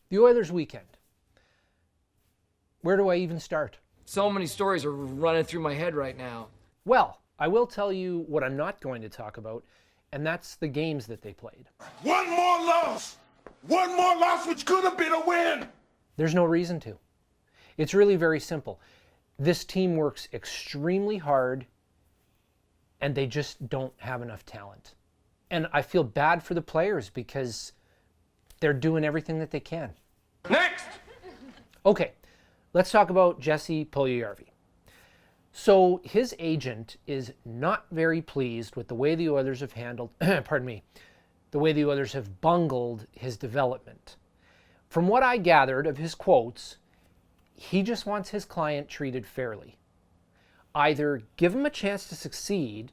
The Oilers weekend. Where do I even start? So many stories are running through my head right now. Well, I will tell you what I'm not going to talk about, and that's the games that they played. One more loss! One more loss which could have been a win! There's no reason to. It's really very simple. This team works extremely hard, and they just don't have enough talent. And I feel bad for the players because they're doing everything that they can. Next! Okay, let's talk about Jesse Puljujarvi. So his agent is not very pleased with the way the Oilers have handled, the way the Oilers have bungled his development. From what I gathered of his quotes, he just wants his client treated fairly. Either give him a chance to succeed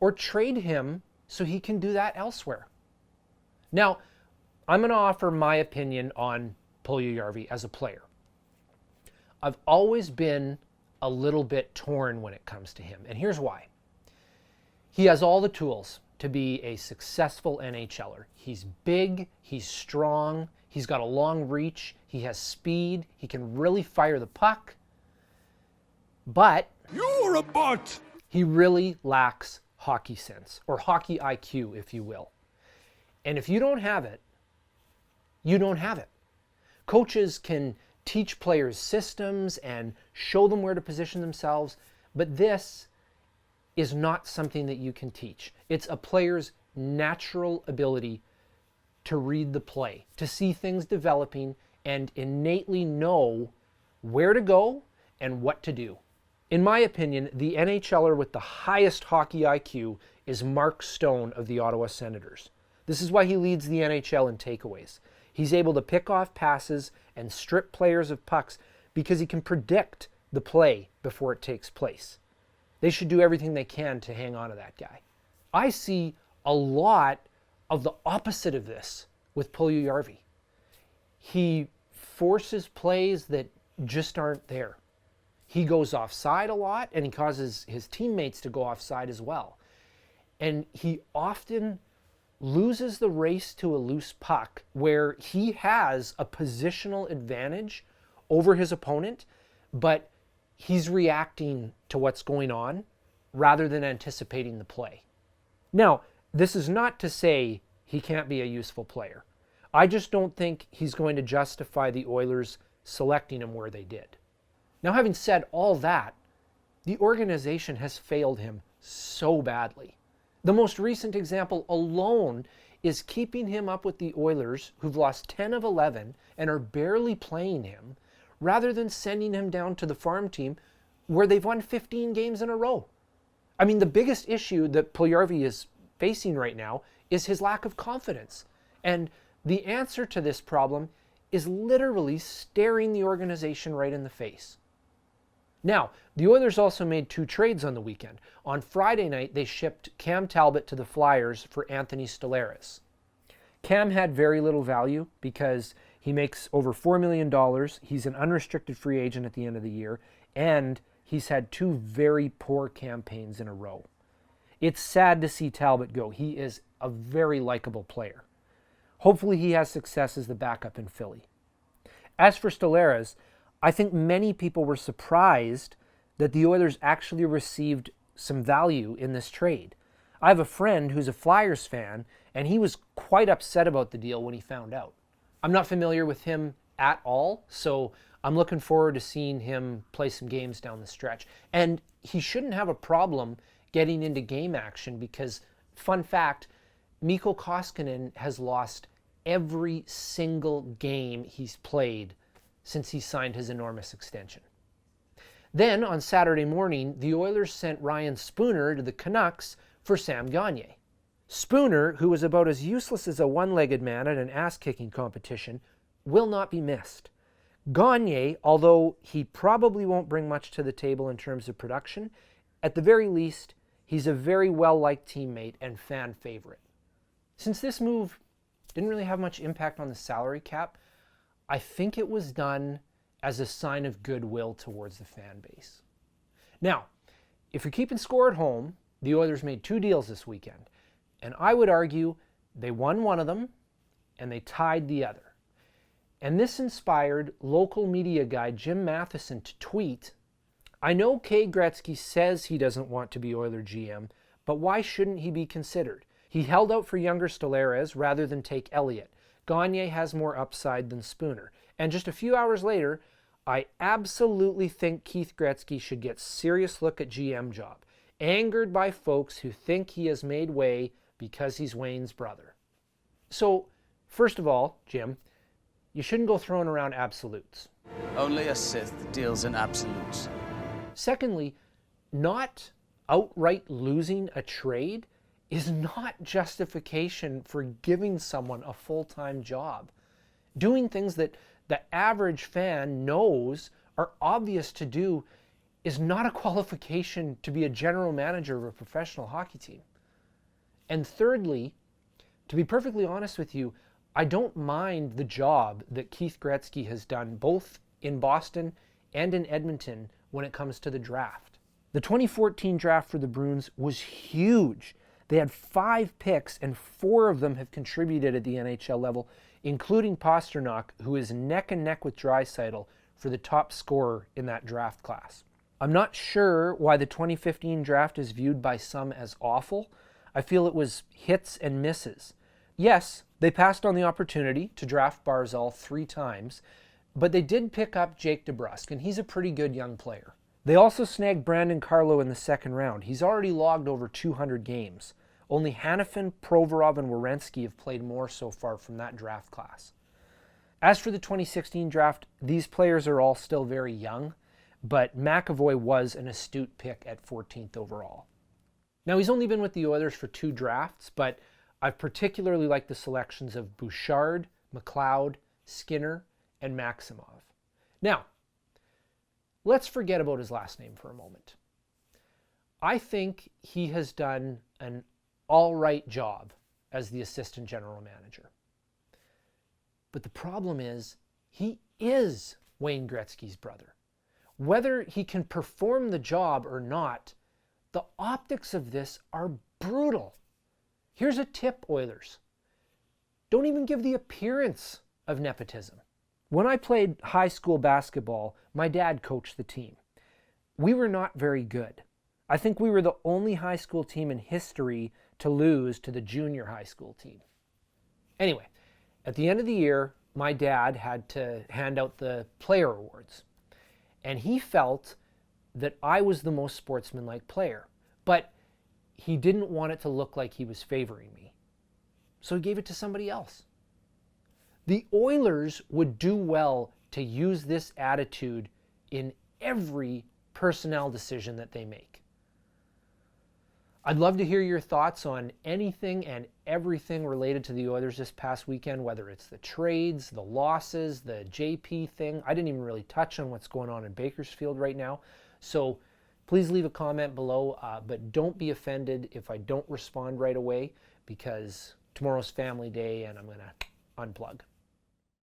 or trade him so he can do that elsewhere. Now, I'm going to offer my opinion on Puljujarvi as a player. I've always been a little bit torn when it comes to him, and here's why. He has all the tools to be a successful NHLer. He's big, he's strong, he's got a long reach, he has speed, he can really fire the puck, but You're a butt! he really lacks hockey sense, or hockey IQ, if you will. And if you don't have it, you don't have it. Coaches can teach players systems and show them where to position themselves, but this is not something that you can teach. It's a player's natural ability to read the play, to see things developing and innately know where to go and what to do. In my opinion, the NHLer with the highest hockey IQ is Mark Stone of the Ottawa Senators. This is why he leads the NHL in takeaways. He's able to pick off passes and strip players of pucks because he can predict the play before it takes place. They should do everything they can to hang on to that guy. I see a lot of the opposite of this with Puljujarvi. He forces plays that just aren't there. He goes offside a lot, and he causes his teammates to go offside as well. And he often loses the race to a loose puck where he has a positional advantage over his opponent, but he's reacting to what's going on rather than anticipating the play. Now, this is not to say he can't be a useful player. I just don't think he's going to justify the Oilers selecting him where they did. Now, having said all that, the organization has failed him so badly. The most recent example alone is keeping him up with the Oilers, who've lost 10 of 11 and are barely playing him, rather than sending him down to the farm team where they've won 15 games in a row. I mean, the biggest issue that Puljujarvi is facing right now is his lack of confidence. And the answer to this problem is literally staring the organization right in the face. Now, the Oilers also made 2 trades on the weekend. On Friday night, they shipped Cam Talbot to the Flyers for Anthony Stolarz. Cam had very little value because he makes over $4 million. He's an unrestricted free agent at the end of the year, and he's had 2 very poor campaigns in a row. It's sad to see Talbot go. He is a very likable player. Hopefully he has success as the backup in Philly. As for Stolarz, I think many people were surprised that the Oilers actually received some value in this trade. I have a friend who's a Flyers fan, and he was quite upset about the deal when he found out. I'm not familiar with him at all, so I'm looking forward to seeing him play some games down the stretch. And he shouldn't have a problem getting into game action because, fun fact, Mikko Koskinen has lost every single game he's played since he signed his enormous extension. Then, on Saturday morning, the Oilers sent Ryan Spooner to the Canucks for Sam Gagner. Spooner, who was about as useless as a one-legged man at an ass-kicking competition, will not be missed. Gagner, although he probably won't bring much to the table in terms of production, at the very least, he's a very well-liked teammate and fan favorite. Since this move didn't really have much impact on the salary cap, I think it was done as a sign of goodwill towards the fan base. Now, if you're keeping score at home, the Oilers made 2 deals this weekend, and I would argue they won one of them and they tied the other. And this inspired local media guy Jim Matheson to tweet, "I know Kay Gretzky says he doesn't want to be Oiler GM, but why shouldn't he be considered? He held out for younger Stellares rather than take Elliott. Gagne has more upside than Spooner." And just a few hours later, "I absolutely think Keith Gretzky should get serious look at GM job. Angered by folks who think he has made way because he's Wayne's brother." So, first of all, Jim, you shouldn't go throwing around absolutes. Only a Sith deals in absolutes. Secondly, not outright losing a trade is not justification for giving someone a full-time job. Doing things that the average fan knows are obvious to do is not a qualification to be a general manager of a professional hockey team. And thirdly, to be perfectly honest with you, I don't mind the job that Keith Gretzky has done both in Boston and in Edmonton when it comes to the draft. The 2014 draft for the Bruins was huge. They had 5 picks and 4 of them have contributed at the NHL level, including Pasternak, who is neck and neck with Draisaitl for the top scorer in that draft class. I'm not sure why the 2015 draft is viewed by some as awful. I feel it was hits and misses. Yes, they passed on the opportunity to draft Barzal 3 times, but they did pick up Jake DeBrusk, and he's a pretty good young player. They also snagged Brandon Carlo in the second round. He's already logged over 200 games. Only Hanifin, Provorov, and Werenski have played more so far from that draft class. As for the 2016 draft, these players are all still very young, but McAvoy was an astute pick at 14th overall. Now, he's only been with the Oilers for 2 drafts, but I've particularly liked the selections of Bouchard, McLeod, Skinner, and Maximov. Now, let's forget about his last name for a moment. I think he has done an all right job as the assistant general manager. But the problem is, he is Wayne Gretzky's brother. Whether he can perform the job or not, the optics of this are brutal. Here's a tip, Oilers. Don't even give the appearance of nepotism. When I played high school basketball, my dad coached the team. We were not very good. I think we were the only high school team in history to lose to the junior high school team. Anyway, at the end of the year, my dad had to hand out the player awards. And he felt that I was the most sportsmanlike player. But he didn't want it to look like he was favoring me. So he gave it to somebody else. The Oilers would do well to use this attitude in every personnel decision that they make. I'd love to hear your thoughts on anything and everything related to the Oilers this past weekend, whether it's the trades, the losses, the JP thing. I didn't even really touch on what's going on in Bakersfield right now. So please leave a comment below, but don't be offended if I don't respond right away, because tomorrow's family day and I'm going to unplug.